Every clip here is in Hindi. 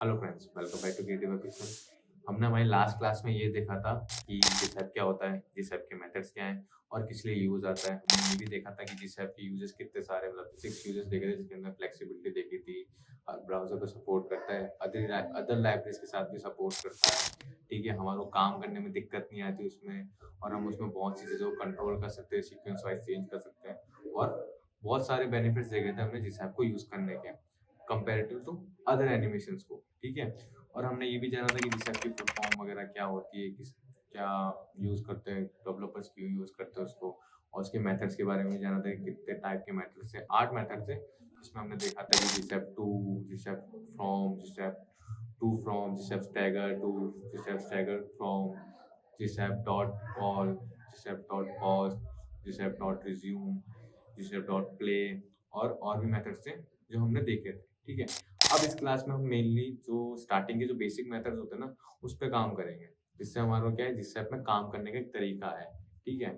Hello friends, welcome back to creative episode. हमने हमारी लास्ट क्लास में ये देखा था कि जीसैप क्या होता है, जीसैप के मेथड्स क्या हैं और किस लिए यूज आता है। हमने ये भी देखा था कि जीसैप के यूजेस कितने सारे, मतलब 6 यूजेस देखे थे, जिसके अंदर फ्लेक्सिबिलिटी देखी थी, ब्राउजर को सपोर्ट करता है, अदर लाइब्रेरीज के साथ भी सपोर्ट करता है। ठीक है, हमारे को काम करने में दिक्कत नहीं आती उसमें, और हम उसमें बहुत सी चीज़ों को कंट्रोल कर सकते हैं, सीक्वेंस वाइज चेंज कर सकते हैं, और बहुत सारे बेनिफिट्स देखे थे हमने जीसैप को यूज करने के कंपेरेटिव टू अदर एनिमेशंस को। ठीक है, और हमने ये भी जाना था कि रिसेप्ट की फुल फॉर्म वगैरह क्या होती है, किस क्या यूज़ करते हैं डेवलपर्स, क्यों यूज़ करते हैं उसको, और उसके मेथड्स के बारे में जाना था कि कितने टाइप के मेथड्स थे। 8 मेथड थे, जिसमें हमने देखा था कि receipt to, receipt from, receipt to from, receipt stagger to, receipt stagger from, receipt dot call, receipt dot pause, receipt dot resume, receipt dot play, और भी मेथड्स थे जो हमने देखे थे। ठीक है, अब इस क्लास में हम मेनली जो स्टार्टिंग के जो बेसिक मेथड्स होते हैं ना, उस पे काम करेंगे, जिससे हमारा क्या है, जिससे में काम करने का एक तरीका है। ठीक है,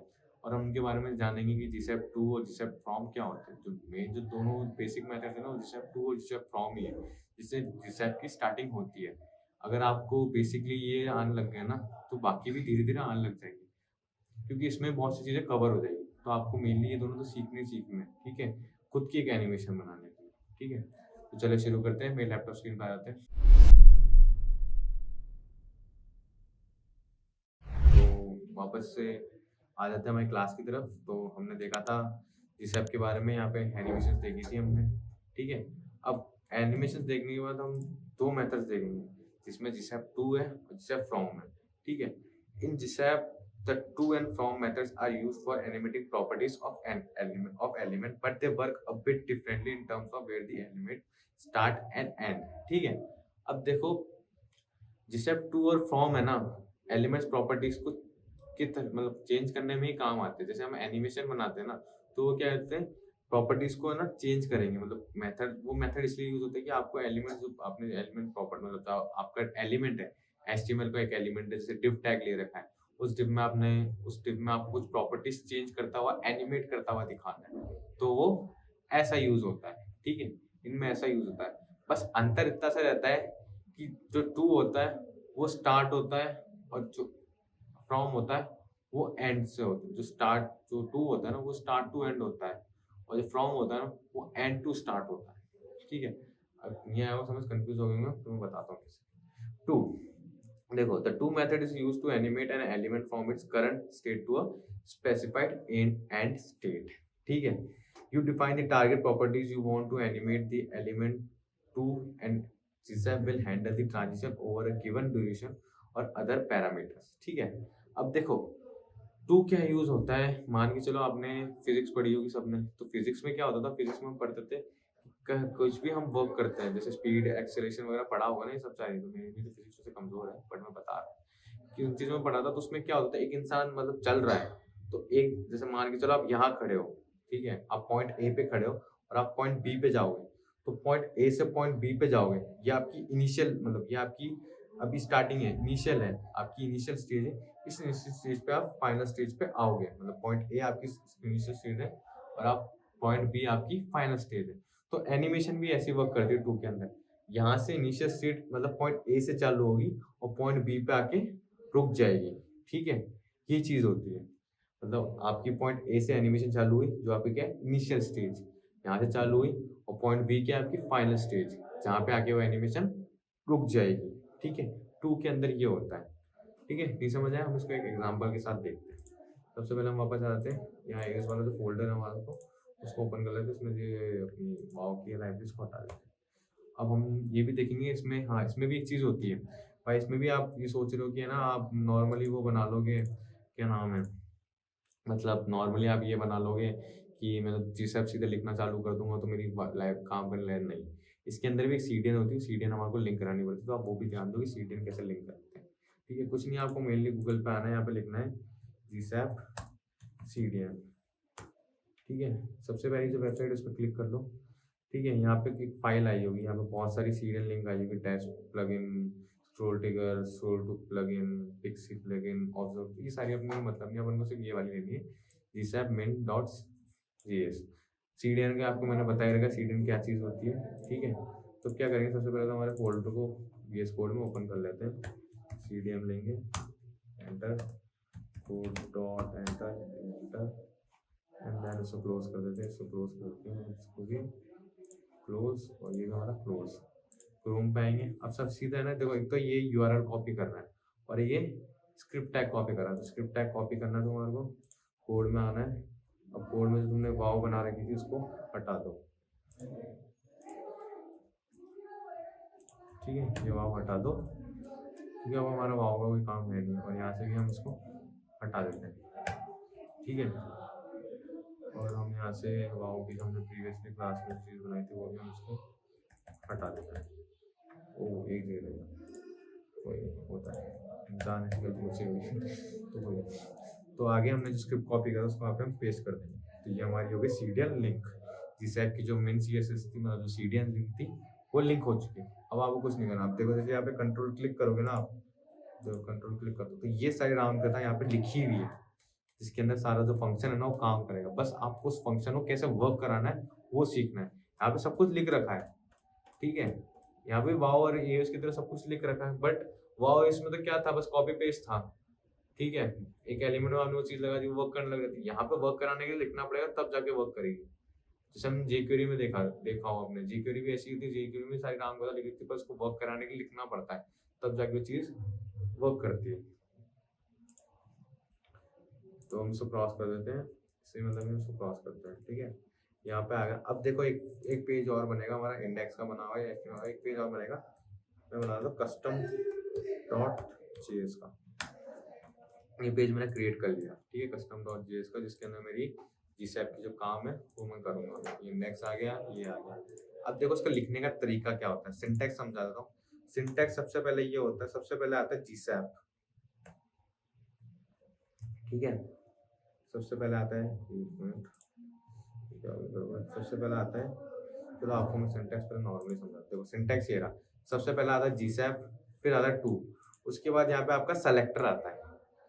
और हम उनके बारे में जानेंगे कि जिसेप टू और जिसेप फ्रॉम क्या होते हैं। जो मेन जो दोनों बेसिक मेथड है ना, जिसेप टू और जिसेप फ्रॉम ही है, जिससे जिसेप की स्टार्टिंग होती है। अगर आपको बेसिकली ये आने लग गया ना, तो बाकी भी धीरे धीरे आने लग जाएंगे, क्योंकि इसमें बहुत सी चीजें कवर हो जाएगी। तो आपको मेनली ये दोनों तो सीखने हैं। ठीक है, खुद की एक एनिमेशन बनाने के लिए। ठीक है, तो चलो शुरू करते हैं। मेरे लैपटॉप स्क्रीन पर आ जाते हैं। तो वापस से आ जाते हैं हमारी क्लास की तरफ। तो हमने देखा था जिस ऐप के बारे में, यहाँ पे एनिमेशंस देखी थी हमने। ठीक है, अब एनिमेशंस देखने के बाद हम दो मेथड्स देखेंगे, जिसमें जिसैप टू है और जिसैप फ्रॉम है। ठीक है, इन जिसैप the to and from methods are used for animating properties of element, but they work a bit differently in terms of where the element start and end. ठीक है, अब देखो, जिसैप टू और फ्रॉम है ना, एलिमेंट्स प्रॉपर्टीज को मतलब चेंज करने में ही काम आते हैं। जैसे हम एनिमेशन बनाते हैं ना, तो वो क्या कहते हैं, प्रॉपर्टीज को है ना चेंज करेंगे। मतलब मेथड, वो मेथड इसलिए यूज होता है कि आपको एलिमेंट, जो आपने एलिमेंट प्रॉपर्टी, मतलब जो आपका एलिमेंट है, एचटीएमएल का एक एलिमेंट है, जैसे div टैग ले रखा है, उस div में आपको कुछ प्रॉपर्टीज चेंज करता हुआ, एनिमेट करता हुआ दिखाना है, तो वो ऐसा यूज होता है। ठीक है, इनमें ऐसा यूज होता है। बस अंतर इतना सा रहता है कि जो टू होता है वो स्टार्ट होता है, और जो फ्रॉम होता है वो एंड से होता है। जो टू होता है ना, वो स्टार्ट टू एंड होता है, और जो फ्रॉम होता है ना, वो एंड टू स्टार्ट होता है। ठीक है, अब ये आया वो समझ, कंफ्यूज हो गई मैं, तो मैं बताता हूँ कैसे। टू, देखो, the to method is used to animate an element from its current state to a specified end state. ठीक है, you define the target properties you want to animate the element to, and GSAP will handle the transition over a given duration और other parameters। ठीक है, अब देखो, टू क्या यूज होता है। मान के चलो आपने फिजिक्स पढ़ी होगी सबने, तो फिजिक्स में क्या होता था, फिजिक्स में हम पढ़ते थे कुछ भी हम वर्क करते हैं, जैसे स्पीड, एक्सेलरेशन वगैरह पढ़ा होगा ना, ये सब सारी। तो मेरी भी तो फिजिक्स से कमजोर है, बट मैं बता रहा हूँ कि उन चीजों में पढ़ा था। तो उसमें क्या होता है, एक इंसान मतलब चल रहा है, तो एक, जैसे मान के चलो आप यहाँ खड़े हो, ठीक है, आप पॉइंट ए पे खड़े हो और आप पॉइंट बी पे जाओगे, तो पॉइंट ए से पॉइंट बी पे जाओगे, ये आपकी इनिशियल, मतलब ये आपकी अभी स्टार्टिंग है, इनिशियल है, आपकी इनिशियल स्टेज है। इस इनिशियल स्टेज पे आप फाइनल स्टेज पे आओगे, मतलब पॉइंट ए आपकी इनिशियल स्टेज है, और आप पॉइंट बी आपकी फाइनल स्टेज है। तो एनिमेशन भी ऐसी वर्क करती है टू के अंदर। यहाँ से इनिशियल स्टेट, मतलब पॉइंट ए से चालू होगी और पॉइंट बी पे आके रुक जाएगी। ठीक है, ये चीज होती है। मतलब आपकी पॉइंट ए से एनिमेशन चालू हुई, जो आपकी क्या है, इनिशियल स्टेज, यहाँ से चालू हुई, और पॉइंट बी क्या है, आपकी फाइनल स्टेज, जहाँ पे आके वो एनिमेशन रुक जाएगी। ठीक है, टू के अंदर ये होता है। ठीक है, नहीं समझ आया, हम इसको एक एग्जांपल के साथ देखते हैं। सबसे पहले हम वापस आ जाते हैं, यहाँ एस वाला जो फोल्डर है हमारा, तो उसको ओपन कर लेते हैं। इसमें ये अपनी वाव की लाइब्रेरीज को हटा देते हैं। अब हम ये भी देखेंगे इसमें, हाँ, इसमें भी एक चीज़ होती है भाई। इसमें भी आप ये सोच रहे हो कि है ना, आप नॉर्मली वो बना लोगे, क्या नाम है, मतलब नॉर्मली आप ये बना लोगे कि मतलब जिस ऐप सीधे लिखना चालू कर दूंगा तो मेरी लाइव काम करने लगे, नहीं। इसके अंदर भी एक सीडीएन होती है, सीडीएन हमारे को लिंक करानी पड़ती है, तो आप वो भी ध्यान दो कि सीडीएन कैसे लिंक करते हैं। ठीक है, कुछ नहीं, आपको मेनली गूगल पे आना है, यहाँ पे लिखना है जीसैप सीडीएन। ठीक है, सबसे पहली जो वेबसाइट है उस पर क्लिक कर लो। ठीक है, यहाँ पे एक फाइल आई होगी, यहाँ पे बहुत सारी सीरियल लिंक आई होगी, test plugin, scroll trigger, scroll to plugin, pixi plugin, observe, ये सारी अपने मतलब नहीं, अपन को सिर्फ ये वाली लेनी है, GSAP min dot GS. CDN का आपको मैंने बताया रहेगा, सीडीएन क्या चीज़ होती है। ठीक है, तो क्या करेंगे, सबसे पहले तो हमारे फोल्डर को VS कोड में ओपन कर लेते हैं, CDM लेंगे, enter, code dot enter enter, and then इसको क्लोज कर देते हैं, इसको क्लोज करते हैं, इसको भी क्लोज, और ये हमारा क्लोज। क्रोम पे आएंगे, अब सब सीधा है ना, देखो एक तो ये URL कॉपी करना है और ये स्क्रिप्ट टैग कॉपी करना है। तो स्क्रिप्ट टैग कॉपी करना है तुम्हारे को, कोड में आना है। अब कोड में जो तुमने वाव बना रखी थी उसको हटा दो, ठीक है, ये वाव हटा दो क्योंकि अब हमारा वाव का कोई काम है नहीं, और यहाँ से भी हम इसको हटा देते हैं, ठीक है। और हम यहाँ से वाव की जो हमने प्रीवियसली क्लास में चीज़ बनाई थी वो भी हम इसको हटा देते हैं। ओ एक जगह कोई होता है, इंसान है गलती मुझसे हुई तो कोई, तो आगे हमने जो स्क्रिप्ट कॉपी करा उसको वहाँ पे हम पेस्ट कर देंगे। तो ये हमारी हो गई CDN लिंक, जिस ऐप की जो मेन CSS थी, मतलब जो CDN लिंक थी वो लिंक हो चुकी है। अब आपको कुछ नहीं करना, आप देखो जैसे यहाँ पे कंट्रोल क्लिक करोगे ना, आप जो कंट्रोल क्लिक करते हो तो ये सारी राउंड करता है यहाँ पे लिखी हुई है, जिसके अंदर सारा जो फंक्शन है ना वो काम करेगा। बस आपको उस फंक्शन को कैसे वर्क कराना है वो सीखना है। यहाँ पे सब कुछ लिख रखा है, ठीक है, यहाँ पे वाव और ये उसकी तरह सब कुछ लिख रखा है, बट वाव इसमें तो क्या था, बस कॉपी पेस्ट था, ठीक है। एक एलिमेंट में आपने वो चीज लगा दी, वर्क करने लग जाती है। यहाँ पे वर्क कराने के लिए लिखना पड़ेगा, तब जाके वर्क करेगी। जैसे हम jQuery में देखा हो आपने, jQuery भी ऐसी होती है, jQuery में सारे काम करता लिखती है, पर उसको वर्क कराने के लिए लिखना पड़ता है, तब जाके वो चीज वर्क करती है। तो हम इसको क्रॉस कर देते हैं, इसी मतलब हम इसको क्रॉस करते हैं, ठीक है। यहाँ पे आ गया। अब देखो एक पेज और बनेगा हमारा, इंडेक्स का बना हुआ है, एक पेज और बनेगा, मैं बना दो custom.js का। ये पेज मैंने क्रिएट कर लिया, ठीक है, custom.js का, जिसके अंदर मेरी GSAP की जो काम है वो मैं करूँगा। ये इंडेक्स आ गया, ये आ गया। अब देखो इसका लिखने का तरीका क्या होता है, सिंटैक्स समझा देता हूँ। सिंटैक्स सबसे पहले ये होता है, सबसे पहले आता है GSAP, ठीक है। सबसे पहले आता है, एक मिनट, सबसे पहले आता है, चलो आपको मैं सिंटैक्स पहले नॉर्मली समझाता हूँ। देखो सिंटैक्स ये रहा, सबसे पहले आता है GSAP, फिर आता है टू, उसके बाद यहाँ पे आपका सेलेक्टर आता है,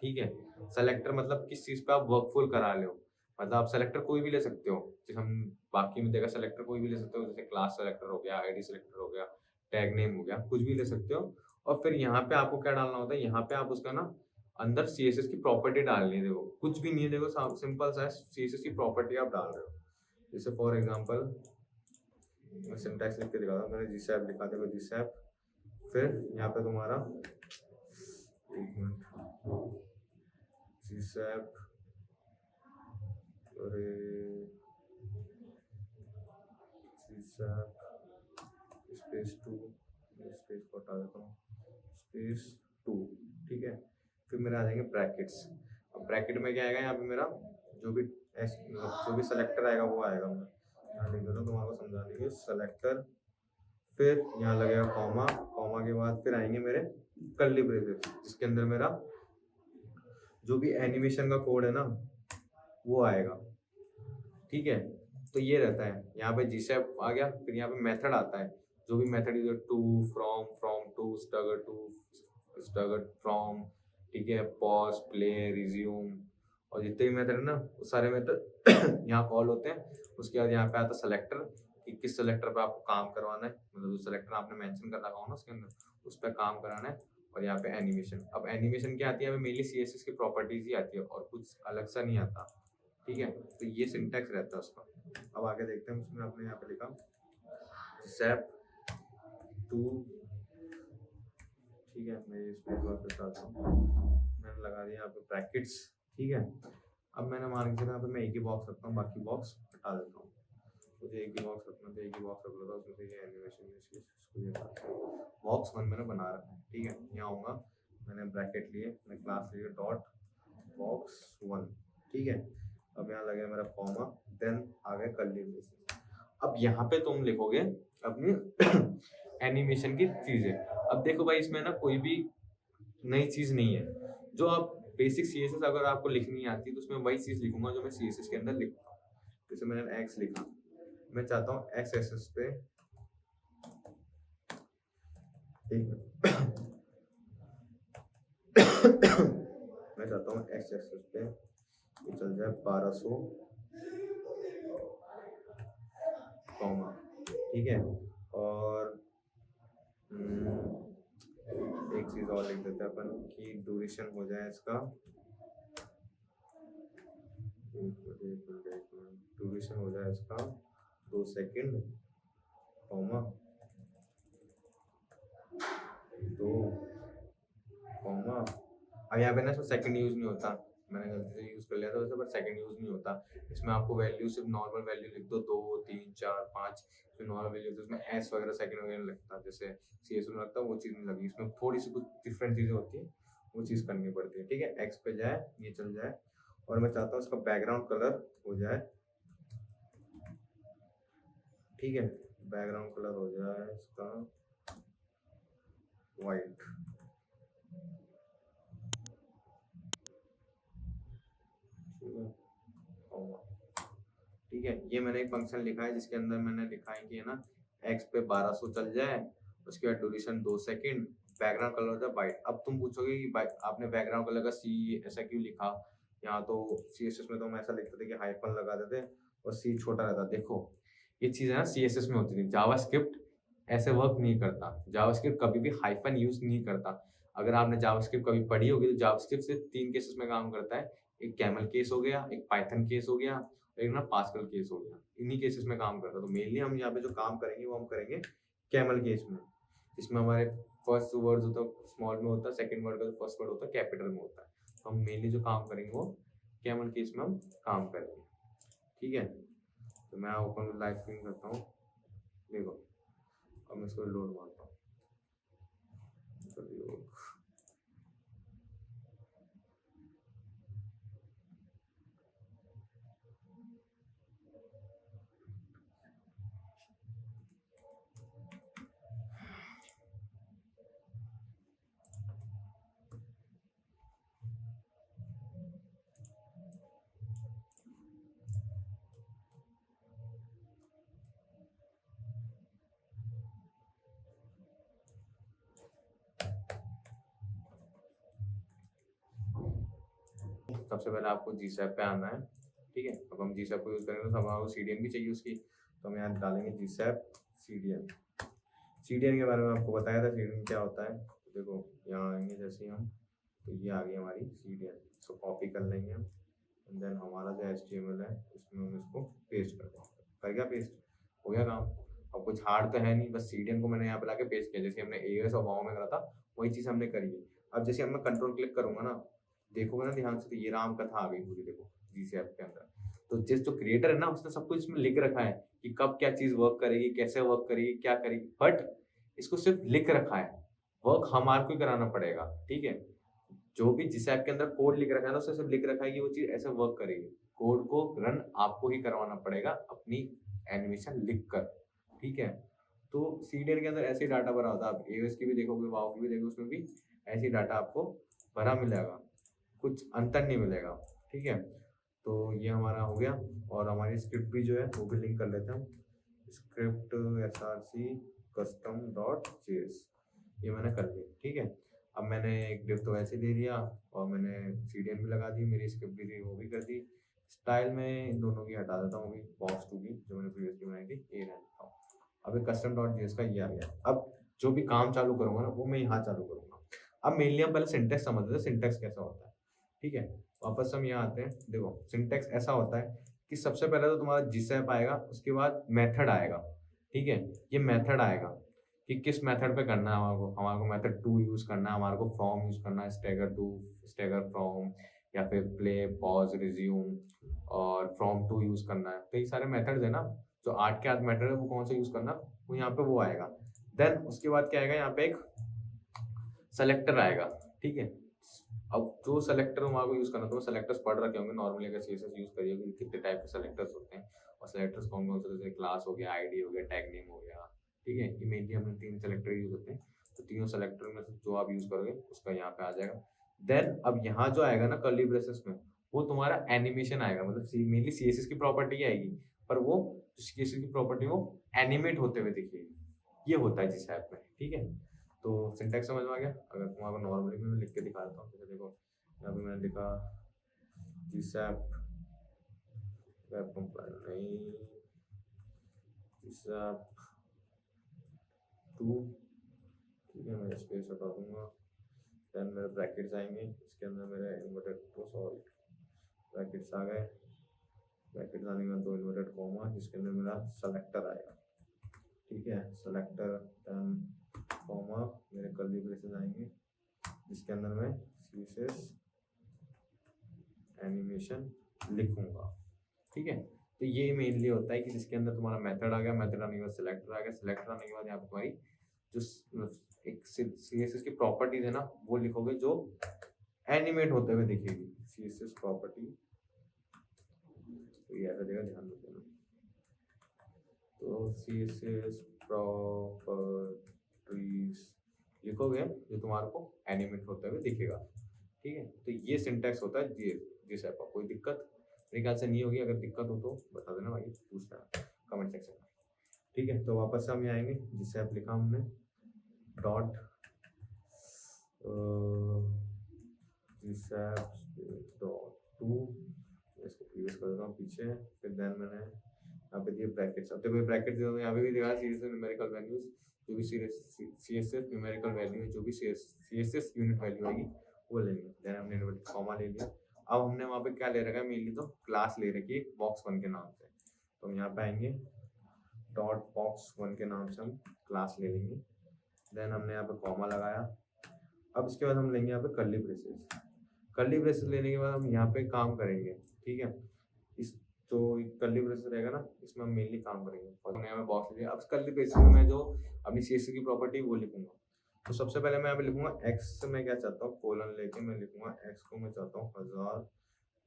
ठीक है। सेलेक्टर मतलब किस चीज पे आप वर्कफुल करा ले हो, मतलब आप सेलेक्टर कोई भी ले सकते हो, जैसे हम बाकी में देखा सेलेक्टर कोई भी ले सकते हो, जैसे क्लास सेलेक्टर हो गया, ID सेलेक्टर हो गया, टैग नेम हो गया, कुछ भी ले सकते हो। और फिर यहाँ पे आपको क्या डालना होता है, यहाँ पे आप उसका ना अंदर CSS की प्रॉपर्टी डालनी है। देखो कुछ भी नहीं है, देखो सिंपल सा CSS की प्रॉपर्टी आप डाल रहे हो। जैसे फॉर एग्जांपल मैं सिंटैक्स लिख के दिखाता हूँ, मैंने GSAP लिखा, देखो GSAP, फिर यहाँ पे तुम्हारा एक मिनट, GSAP, अरे GSAP स्पेस 2, स्पेस को हटा देता हूँ, स्पेस 2, ठीक है। फिर मेरे आ जाएंगे ब्रैकेट्स। अब ब्रैकेट में क्या आएगा, यहाँ पे मेरा जो भी सेलेक्टर आएगा वो आएगा। मैं यहाँ लिख देता हूँ तुम्हारे को समझाने के, सेलेक्टर, फिर यहाँ लगेगा कॉमा, कॉमा के बाद फिर आएंगे मेरे कर्ली ब्रेसेस, जिसके अंदर मेरा जो भी एनिमेशन का कोड है ना वो आएगा, ठीक है। तो ये रहता है, यहाँ पे GSAP आ गया, फिर यहाँ पे मेथड आता है, जो भी मेथड इधर टू, फ्रॉम टू, स्टगर फ्रॉम, ठीक है, पॉज, प्ले, रिज्यूम, और जितने भी मेथड है ना वो सारे मेथड यहाँ कॉल होते हैं। उसके बाद यहाँ पे आता है सेलेक्टर, कि किस सेलेक्टर पे आपको काम करवाना है, मतलब जो सेलेक्टर आपने मेंशन कर रखा हो ना उसके अंदर उस पर काम कराना है। और यहाँ पे एनिमेशन, अब एनिमेशन क्या आती है, मेनली CSS की प्रॉपर्टीज ही आती है और कुछ अलग सा नहीं आता, ठीक है। तो ये सिंटैक्स रहता है उसका। अब आगे देखते हैं, उसमें आपने यहाँ पे लिखा GSAP 2, ठीक है। मैं इसमें बात बताता हूँ, मैंने लगा दिया यहाँ पे ब्रैकेट्स, ठीक है। अब मैंने मान के यहाँ पे मैं एक ही बॉक्स रखता हूँ, बाकी बॉक्स हटा देता हूँ। मुझे एक ही बॉक्स रखना था, एक ही बॉक्स रख लेता हूँ, उसमें से ये एनिमेशन बॉक्स 1 मैंने बना रखा है, ठीक है। यहाँ आऊँगा, मैंने ब्रैकेट लिए, मैंने क्लास लिए डॉट बॉक्स 1, ठीक है। अब यहाँ लगे मेरा कॉमा, देन आ गए कर्ली ब्रेसेस। अब यहाँ पे तुम लिखोगे अपनी एनिमेशन की चीजें। अब देखो भाई इसमें ना कोई भी नई चीज नहीं है, जो आप बेसिक CSS अगर आपको लिखनी आती है तो उसमें वही चीज लिखूंगा जो मैं CSS के अंदर लिखूंगा। जैसे मैंने एक्स लिखा, मैं चाहता हूँ एक्स एक्सिस पे, मैं चाहता हूँ एक्स एक्सिस पे ये चल जाए 1200 कॉमा, ठीक है। और एक चीज और लिख देते हैं अपन कि ड्यूरेशन हो जाए इसका, ड्यूरेशन हो जाए इसका 2 सेकंड, कॉमा 2, कॉमा। अब यहाँ पे ना इसमें सेकंड यूज नहीं होता, मैंने गलती से यूज कर लिया था वैसे, पर सेकंड यूज नहीं होता इसमें। आपको वैल्यू सिर्फ नॉर्मल वैल्यू लिख दो, 2 3 4 5 जो नॉर्मल वैल्यू होती है उसमें एस वगैरह सेकंड वगैरह लगता है, जैसे CS में लगता है वो चीज़ नहीं लगी इसमें। थोड़ी सी कुछ डिफरेंट चीज़ें होती है, वो चीज़ करनी पड़ती है। ठीक है, एक्स पे जाए, ये चल जाए, और मैं चाहता हूँ इसका बैकग्राउंड कलर हो जाए, ठीक है, बैकग्राउंड कलर हो जाए इसका वाइट। ठीक है, ये मैंने एक फंक्शन लिखा है जिसके अंदर मैंने लिखा है कि है ना एक्स पे 1200 चल जाए, उसके बाद ड्यूरेशन 2 सेकंड, बैकग्राउंड कलर होता है वाइट। अब तुम पूछोगे कि आपने बैकग्राउंड कलर का सी ऐसा क्यों लिखा, यहाँ तो CSS में तो हम ऐसा लिखते थे कि हाइफन लगा देते और सी छोटा रहता। देखो ये चीज़ है ना CSS में होती थी, जावास्क्रिप्ट ऐसे वर्क नहीं करता, जावास्क्रिप्ट कभी भी हाइफन यूज नहीं करता। अगर आपने जावास्क्रिप्ट कभी पढ़ी होगी तो जावास्क्रिप्ट सिर्फ 3 केसेस में काम करता है, एक कैमल केस हो गया, एक पाइथन केस हो गया, एक ना पास्कल केस हो गया, इन्हीं केसेस में काम करता है। तो मेनली हम यहाँ पे जो काम करेंगे वो हम करेंगे कैमल केस में, जिसमें हमारे फर्स्ट वर्ड होता है स्मॉल में होता है, सेकंड वर्ड का जो फर्स्ट वर्ड होता है कैपिटल में होता है। तो हम मेनली जो काम करेंगे वो कैमल केस में हम काम करेंगे। ठीक है, तो मैं ओपन लाइव स्क्रीन करता हूँ, देखो अब मैं इसको लोड मारता हूँ। सबसे पहले आपको GSAP पे आना है। ठीक है, अब हम GSAP को यूज करेंगे तो हमारा CDN भी चाहिए उसकी, तो हम यहाँ डालेंगे GSAP CDN। CDN के बारे में आपको बताया था CDN क्या होता है। तो देखो यहाँ आएंगे जैसे हम, तो ये आ गई हमारी CDN, इसको कॉपी कर लेंगे हम, एंड देन हमारा जो HTML है इसमें हम इसको पेस्ट कर देंगे। कर गया पेस्ट, हो गया काम। अब कुछ हार्ड तो है नहीं, बस CDN को मैंने यहाँ पे लाके पेस्ट किया, जैसे हमने AOS और वाओ में करा था वही चीज़ हमने करी है। अब जैसे मैं कंट्रोल क्लिक करूंगा ना, देखोगे ना ध्यान से, तो ये राम कथा आ गई पूरी, देखो GSAP के अंदर। तो जिस जो क्रिएटर है ना उसने सब कुछ इसमें लिख रखा है कि कब क्या चीज़ वर्क करेगी, कैसे वर्क करेगी, क्या करेगी, बट इसको सिर्फ लिख रखा है, वर्क हमारे को ही कराना पड़ेगा। ठीक है, जो भी GSAP के अंदर कोड लिख रखा है ना उसने सिर्फ लिख रखा है कि वो चीज़ ऐसे वर्क करेगी, कोड को रन आपको ही करवाना पड़ेगा अपनी एनिमेशन लिख कर। ठीक है, तो CDN के अंदर ऐसे डाटा भरा होता है, आप AOS की भी देखोगे, वाओ की भी देखोगे, उसमें भी ऐसी डाटा आपको भरा मिलेगा, कुछ अंतर नहीं मिलेगा। ठीक है, तो ये हमारा हो गया, और हमारी स्क्रिप्ट भी जो है वो भी लिंक कर लेते हैं हम, स्क्रिप्ट src custom.js, ये मैंने कर लिया। ठीक है, अब मैंने एक डिव तो ऐसे दे दिया, और मैंने CDN भी लगा दी, मेरी स्क्रिप्ट भी थी वो भी कर दी। स्टाइल में इन दोनों की हटा देता हूँ अभी, बॉक्स 2 की जो मैंने प्रीवियसली बनाई थी ये रहने देता हूँ। अब एक custom.js का ये आ गया। अब जो भी काम चालू करूंगा ना वो मैं यहाँ चालू करूंगा। अब मेनली हम पहले सिंटेक्स समझ लेते हैं, सिंटेक्स कैसा होता है। ठीक है, वापस हम यहाँ आते हैं। देखो सिंटेक्स ऐसा होता है कि सबसे पहले तो तुम्हारा GSAP आएगा, उसके बाद मेथड आएगा। ठीक है, ये मेथड आएगा कि किस मेथड पे करना है हमारे को मेथड टू यूज करना है, हमारे को फ्रॉम यूज करना है, स्टैगर टू, स्टैगर फ्रॉम, या फिर प्ले पॉज रिज्यूम, और फ्रॉम टू यूज करना है। तो ये सारे मेथड्स है ना, जो 8 के 8 मेथड है वो कौन सा यूज करना, वो यहाँ पे वो आएगा। देन उसके बाद क्या आएगा, यहाँ पे एक सेलेक्टर आएगा। ठीक है, अब जो सेलेक्टर हमारे को यूज करना, तो सेलेक्टर्स पढ़ रखे होंगे नॉर्मली, अगर CSS यूज करिए कितने टाइप के सेलेक्टर्स होते हैं, और सेलेक्टर्स कौन कौन से, जैसे क्लास हो गया, आईडी हो गया, टैग नेम हो गया। ठीक है, ये मेनली हमने 3 सेलेक्टर यूज होते हैं, तो तीनों सेलेक्टर में से जो आप यूज करोगे उसका यहाँ पे आ जाएगा। देन अब यहाँ जो आएगा ना कर्ली ब्रेसेस में, वो तुम्हारा एनिमेशन आएगा, मतलब मेनली CSS की प्रॉपर्टी आएगी, पर वो CSS की प्रॉपर्टी वो एनिमेट होते हुए दिखेगी, ये होता है GSAP में। ठीक है, तो सिंटैक्स समझ में आ गया। अगर तुम्हारा नॉर्मली मैं लिख के दिखा देता हूँ, जैसे देखो यहाँ पे मैंने लिखा GSAP वेब कंपाइलर नहीं, GSAP 2। ठीक है, मैं स्पेस हटा दूंगा, देन मेरे ब्रैकेट्स आएंगे, इसके अंदर मेरे इन्वर्टेड ब्रैकेट्स आ गए, ब्रैकेट्स आने के बाद 2 इन्वर्टेड कॉमा, जिसके अंदर मेरा सेलेक्टर आएगा, ठीक है, सेलेक्टर देन कॉमा, मेरे कर्ली ब्रेसेस आएंगे जिसके अंदर मैं CSS एनिमेशन लिखूंगा, ठीक है। तो ये मेनली होता है कि जिसके अंदर तुम्हारा मेथड आ गया, मेथड आने के बाद सिलेक्टर आ गया, सिलेक्टर आने के बाद यहाँ पे तुम्हारी जो एक CSS की प्रॉपर्टीज है ना वो लिखोगे जो एनिमेट होते हुए दिखेगी, CSS प्रॉपर्टी, तो ये ऐसा देगा, ध्यान रखना। तो CSS प्रॉपर्टीज लिखोगे जो तुम्हारे को एनिमेट होते हुए दिखेगा, ठीक है। तो ये सिंटैक्स होता है जिस ऐप का। कोई दिक्कत मेरे ख्याल से नहीं होगी, अगर दिक्कत हो तो बता देना भाई, पूछ लेना कमेंट सेक्शन में, ठीक है। तो वापस से हम यहाँ आएंगे, जिस ऐप लिखा हमने डॉट .2, इसको प्रीवियस कर देता हूँ पीछे, फिर देन मैंने यहाँ पे दिए ब्रैकेट्स। अब देखो ब्रैकेट दे दो, यहाँ पे भी दिखा CSS न्यूमेरिकल वैल्यूज, जो भी CSS न्यूमेरिकल वैल्यू है, जो भी CSS यूनिट वैल्यू आएगी वो लेंगे। देन हमने इन्वर्टेड कॉमा ले लिया। अब हमने वहाँ पे क्या ले रखा है, मेनली तो क्लास ले रखी है box1 के नाम से, तो हम यहाँ पे आएंगे .box1 के नाम से हम क्लास ले लेंगे। देन हमने यहाँ पे कॉमा लगाया। अब इसके बाद हम लेंगे यहाँ पे कर्ली ब्रेसेस। कर्ली ब्रेसेस लेने के बाद हम यहाँ पे काम करेंगे, ठीक है। इस तो कर्ली ब्रेसेस रहेगा ना, इसमें हम मेनली काम करेंगे। और हमने यहाँ पे बॉक्स लिया। अब कर्ली ब्रेसेस में मैं जो अपनी CSS की प्रॉपर्टी वो लिखूंगा। तो सबसे पहले मैं यहाँ पे लिखूंगा x से मैं क्या चाहता हूँ, कोलन लेके मैं लिखूंगा x को मैं चाहता हूँ 1000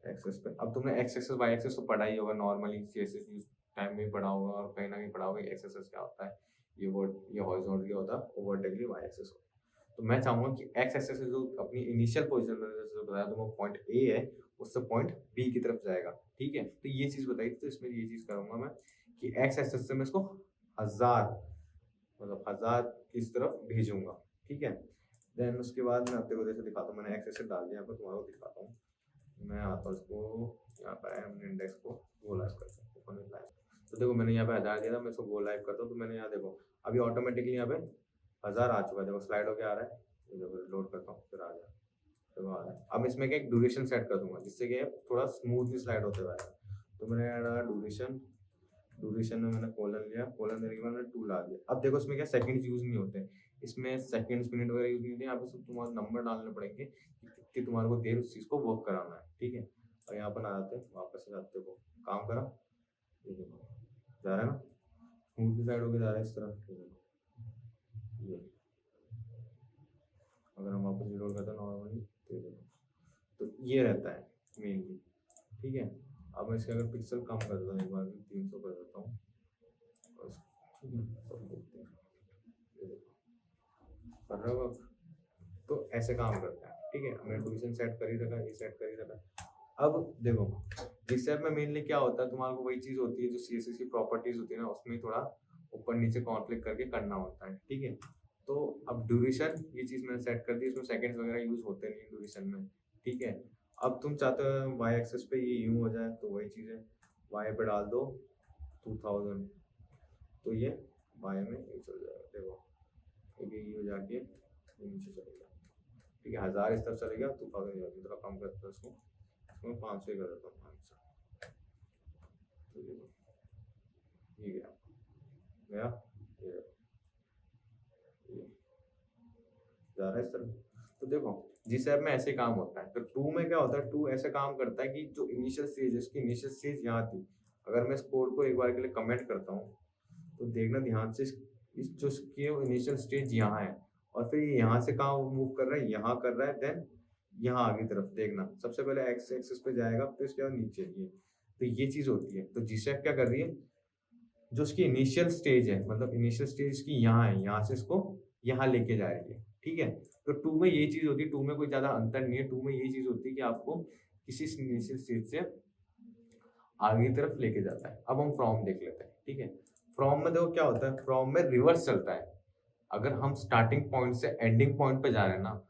एक्सेस पे। अब तुमने x एक्सेस y एक्सेस तो पढ़ा ही होगा, नॉर्मली CSS यूज टाइम में पढ़ा होगा और कहीं ना कहीं पढ़ा होगा x एक्सेस क्या होता है, ये हॉरिजॉन्टली होता है, वर्टिकली y एक्सेस होता है। तो मैं चाहूंगा कि x एक्सेस जो अपनी इनिशियल पोजीशन में जैसे बताया तो वो पॉइंट A है, उससे पॉइंट B की तरफ जाएगा, ठीक है। तो ये चीज बताई थी, तो इसमें ये चीज करूंगा मैं कि x एक्सेस से मैं इसको 1000 मतलब 1000 इस तरफ भेजूंगा, ठीक है। देन उसके बाद मैं आपको जैसे दिखाता हूँ, मैंने x एक्सेस डाल दिया, यहाँ पर तुम्हारा दिखाता हूँ। मैं आता हूँ इसको यहाँ पर हमने इंडेक्स को गो लाइव करता हूँ, ओपन विद लाइव। तो देखो मैंने यहाँ पे 1000 दिया था, मैं इसको गो लाइव करता हूँ, तो मैंने यहाँ देखो अभी ऑटोमेटिकली यहाँ पे 1000 आ चुका है। देखो स्लाइड होके आ रहा है, देखो लोड करता हूँ फिर आ जाए, देखो आ रहा है। अब इसमें क्या एक ड्यूरेशन सेट कर दूंगा जिससे कि थोड़ा स्मूथली स्लाइड होते हुए आएगा। तो मैंने यहाँ ड्यूरेशन में मैंने कोलन लिया, कोलन देने के बाद मैंने 2 ला दिया। अब देखो इसमें क्या सेकंड्स यूज नहीं होते, इसमें सेकंड्स मिनट वगैरह यूज नहीं होते, यहाँ पे सब तुम्हारे नंबर डालने पड़ेंगे कि तुम्हारे को देर उस चीज को वर्क कराना है, ठीक है। और यहाँ पर आ जाते हैं, वापस से जाते हो काम करा, ये देखो जा रहा है ना, स्मूथली साइड होके जा रहा है इस तरह। ये अगर हम वापस रिलोड करते हैं नॉर्मली तो ये रहता है मेनली, ठीक है। अब मैं इसके अगर पिक्सल कम कर देता हूँ, एक बार 300 कर देता हूँ, कर रहा होगा, तो ऐसे काम करता है, ठीक है। हमने ड्यूरेशन सेट कर ही रखा, ये सेट कर ही रखा। अब देखो जिस ऐप में मेनली क्या होता है, तुम्हारे को वही चीज होती है जो CSS की प्रॉपर्टीज होती है ना, उसमें थोड़ा ऊपर नीचे कॉन्फ्लिक्ट करके करना होता है, ठीक है। तो अब ड्यूरेशन ये चीज मैंने सेट कर दी, इसमें सेकंड्स वगैरह यूज होते नहीं ड्यूरेशन में, ठीक है। अब तुम चाहते हो y एक्सेस पे ये यूं हो जाए, तो वही चीज है, y पे डाल दो 2000, तो ये y में ये चल जाएगा। देखो ये हो जाके नीचे चलेगा, ठीक है। 1000 इस तरफ चलेगा, 2000 थोड़ा कम करता है इसको 500 कर देता हूँ, 500। तो ये गया ये जा रहा है इस तरह। तो देखो जिस ऐप में ऐसे काम होता है, तो 2 में क्या होता है, 2 ऐसे काम करता है कि जो इनिशियल स्टेज है, इसकी इनिशियल स्टेज यहाँ थी। अगर मैं इस कोड को एक बार के लिए कमेंट करता हूँ तो देखना ध्यान से, इस जो इसकी इनिशियल स्टेज यहाँ है, और फिर ये यहाँ से कहाँ मूव कर रहा है, यहाँ कर रहा है, देन यहाँ आगे तरफ देखना, सबसे पहले x एक्सिस पे जाएगा, फिर इसके बाद नीचे ये, तो ये चीज होती है। तो जीशेफ क्या कर रही है, जो इसकी इनिशियल स्टेज है, मतलब इनिशियल स्टेज इसकी यहाँ है, यहाँ से इसको यहाँ लेके जा रही है, ठीक है। तो 2 में ये चीज होती है, 2 में कोई ज्यादा अंतर नहीं है। 2 में ये चीज होती है कि आपको किसी इनिशियल स्टेज से आगे की तरफ लेके जाता है। अब हम फ्रॉम देख लेते हैं, ठीक है। फ्रॉम में देखो क्या होता है, फ्रॉम में रिवर्स चलता है। अगर हम स्टार्टिंग पॉइंट से एंडिंग पॉइंट पे जा रहे हैं ना,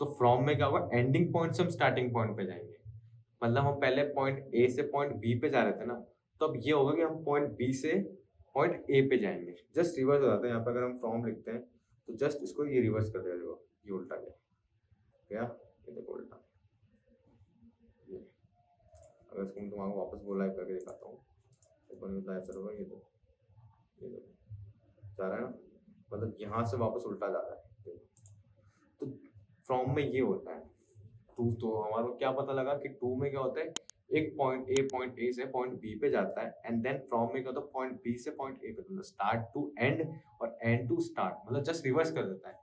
तो फ्रॉम में क्या होगा, एंडिंग पॉइंट से हम स्टार्टिंग पॉइंट पे जाएंगे। मतलब हम पहले पॉइंट ए से पॉइंट बी पे जा रहे थे ना, तो अब ये होगा कि हम पॉइंट बी से पॉइंट ए पे जाएंगे, जस्ट रिवर्स हो जाता है। यहाँ पे अगर हम फ्रॉम लिखते हैं तो जस्ट इसको ये रिवर्स कर देगा, ये उल्टा गया, गया, ये देखो उल्टा, ये अगर इसको मैं तुम्हारा वापस वो लाइव करके दिखाता हूँ, ओपन विद लाइव सर्वर, ये देखो जा रहा है ना, मतलब यहाँ से वापस उल्टा जा रहा है। तो फ्रॉम में ये होता है टू, तो हमारे को क्या पता लगा कि टू में क्या होता है, एक पॉइंट ए से पॉइंट बी पे जाता है, एंड देन फ्रॉम में क्या होता है, पॉइंट बी से पॉइंट ए पे, मतलब स्टार्ट टू एंड और एंड टू स्टार्ट, मतलब जस्ट रिवर्स कर देता है।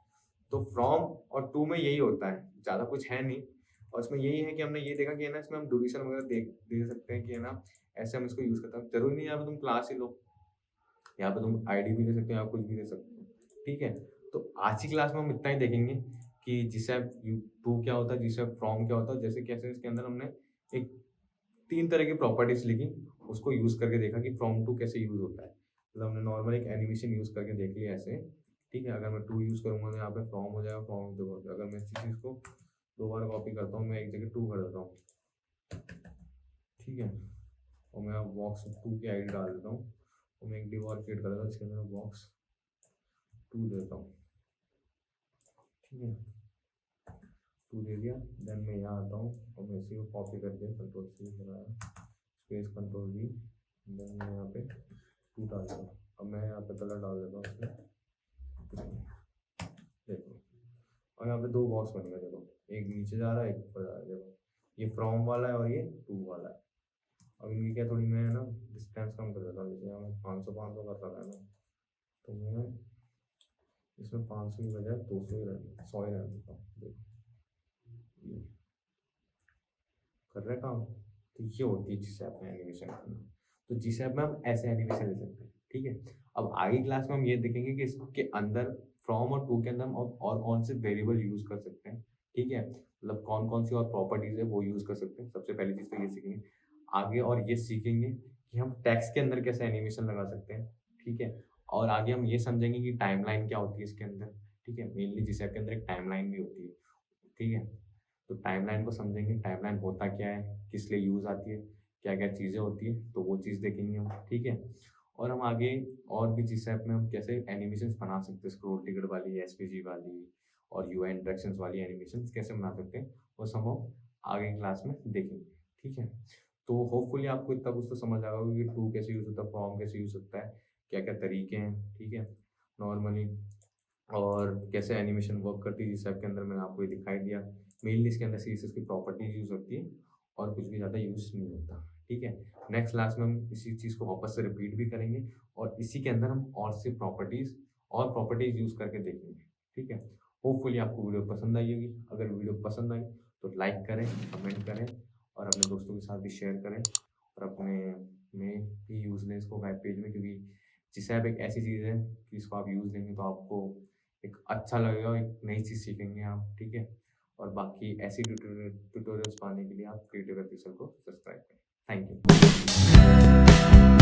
तो फ्रॉम और टू में यही होता है, ज़्यादा कुछ है नहीं। और इसमें यही है कि हमने ये देखा कि है ना, इसमें हम ड्यूरेशन वगैरह दे सकते हैं कि है ना, ऐसे हम इसको यूज़ करते हैं। जरूरी नहीं यहाँ पे तुम क्लास ही लो, यहाँ पे तुम आईडी भी दे सकते हो या कुछ भी दे सकते हो, ठीक है। तो आज की क्लास में हम इतना ही देखेंगे कि जिसैप टू क्या होता है, जिसैप फ्रॉम क्या होता है, जैसे कैसे इसके अंदर हमने एक 3 तरह की प्रॉपर्टीज लिखी, उसको यूज़ करके देखा कि फ्रॉम टू कैसे यूज़ होता है। मतलब हमने नॉर्मल एक एनिमेशन यूज़ करके देख लिया ऐसे, ठीक है। अगर मैं टू यूज़ करूँगा तो यहाँ पे फ्रॉम हो जाएगा, फ्रॉम टू हो जाएगा। अगर मैं इसी चीज़ को 2 बार कॉपी करता हूँ, मैं एक जगह टू कर देता हूँ, ठीक है, और मैं बॉक्स टू की आईडी डाल देता हूँ, और मैं एक डिव और क्रिएट कर देता हूँ, इसके अंदर बॉक्स टू देता हूँ, ठीक है, टू दे दिया। देन मैं यहाँ आता हूँ और मैं इसी को कॉपी करके कंट्रोल सी बनाया, स्पेस कंट्रोल वी, देन मैं यहाँ पे टू डाल देता हूँ। अब मैं यहाँ पे कलर डाल देता हूँ उसमें, देखो, और यहाँ पे 2 बॉक्स बन गए, देखो, एक नीचे जा रहा है, एक ऊपर जा रहा है, देखो, ये फ्रॉम वाला है और ये टू वाला है। अब इनकी क्या, थोड़ी मैं ना डिस्टेंस कम कर देता हूँ, जैसे यहाँ 500 कर रहा है ना, तो मैं इसमें 500 की बजाय 200 ही रहने 100 ही रहने देता हूँ, देखो ये कर रहे काम। तो ये होती है जिसैप में एनिमेशन करना। तो जिसैप में हम ऐसे एनिमेशन ले सकते हैं, ठीक है। अब आगे क्लास में हम ये देखेंगे कि इसके अंदर फ्रॉम और टू के अंदर हम और कौन से वेरिएबल यूज कर सकते हैं, ठीक है, मतलब कौन कौन सी और प्रॉपर्टीज है वो यूज कर सकते हैं। सबसे पहली चीज तो ये सीखेंगे आगे, और ये सीखेंगे कि हम टेक्स्ट के अंदर कैसे एनिमेशन लगा सकते हैं, ठीक है। और आगे हम ये समझेंगे कि टाइमलाइन क्या होती है इसके अंदर, ठीक है। मेनली जिसैप के अंदर एक टाइमलाइन भी होती है, ठीक है। तो टाइमलाइन को समझेंगे, टाइमलाइन होता क्या है, किस लिए यूज़ आती है, क्या क्या चीज़ें होती है, तो वो चीज़ देखेंगे हम, ठीक है। और हम आगे और भी जिस ऐप में हम कैसे एनिमेशंस बना सकते हैं, स्क्रॉल टिकट वाली, एसवीजी वाली और यूआई इंटरेक्शंस वाली एनिमेशंस कैसे बना सकते हैं, वो सब हम आगे क्लास में देखेंगे, ठीक है। तो होपफुली आपको इतना कुछ तो समझ आ गया कि टू कैसे यूज़ होता है, फॉर्म कैसे यूज़ होता है, क्या क्या तरीके हैं, ठीक है, नॉर्मली, और कैसे एनिमेशन वर्क करती है जिस ऐप के अंदर मैंने आपको ये दिखाई दिया। मेनली इसके अंदर सीएसएस की प्रॉपर्टीज यूज़ होती है और कुछ भी ज़्यादा यूज़ नहीं होता, ठीक है। नेक्स्ट क्लास में हम इसी चीज़ को वापस से रिपीट भी करेंगे और इसी के अंदर हम और से प्रॉपर्टीज यूज़ करके देखेंगे, ठीक है। होपफुली आपको वीडियो पसंद आई होगी। अगर वीडियो पसंद आई तो लाइक करें, कमेंट करें और अपने दोस्तों के साथ भी शेयर करें, और अपने में भी यूज़ लें इसको वेब पेज में, क्योंकि जिस ऐप एक ऐसी चीज़ है कि इसको आप यूज़ लेंगे तो आपको एक अच्छा लगेगा, एक नई चीज़ सीखेंगे आप, ठीक है। और बाकी ऐसी ट्यूटोरियल्स पाने के लिए आप क्रिएटिव ऑफिसर को सब्सक्राइब करें। Thank you.